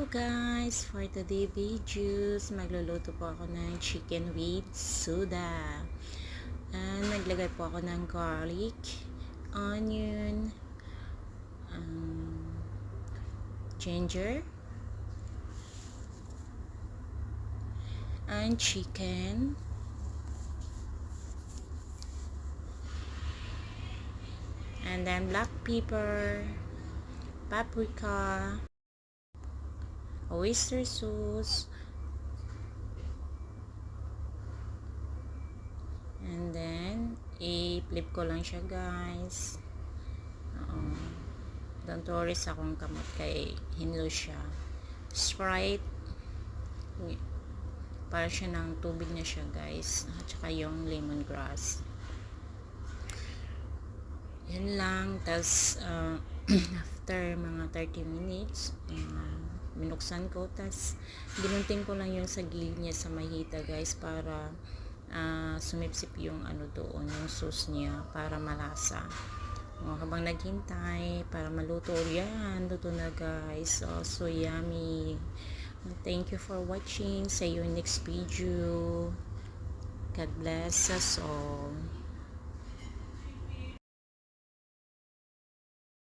guys, for today videos, magluluto po ako ng chicken with soda. And naglagay po ako ng garlic, onion, ginger, and chicken. And then black pepper, paprika, oyster sauce, and then i-flip ko lang siya guys. Don't worry sa akong kamot kay hinlo siya. Sprite, para siya ng tubig na siya guys, at saka yung lemongrass. Yan lang. Tas after mga 30 minutes binuksan ko, tas ginunting ko lang yung sa gilid niya sa mahita guys, para sumipsip yung ano doon, yung sauce niya, para malasa. Habang naghintay para maluto, yan, luto na guys. So yummy. Thank you for watching. See you next video. God bless us all.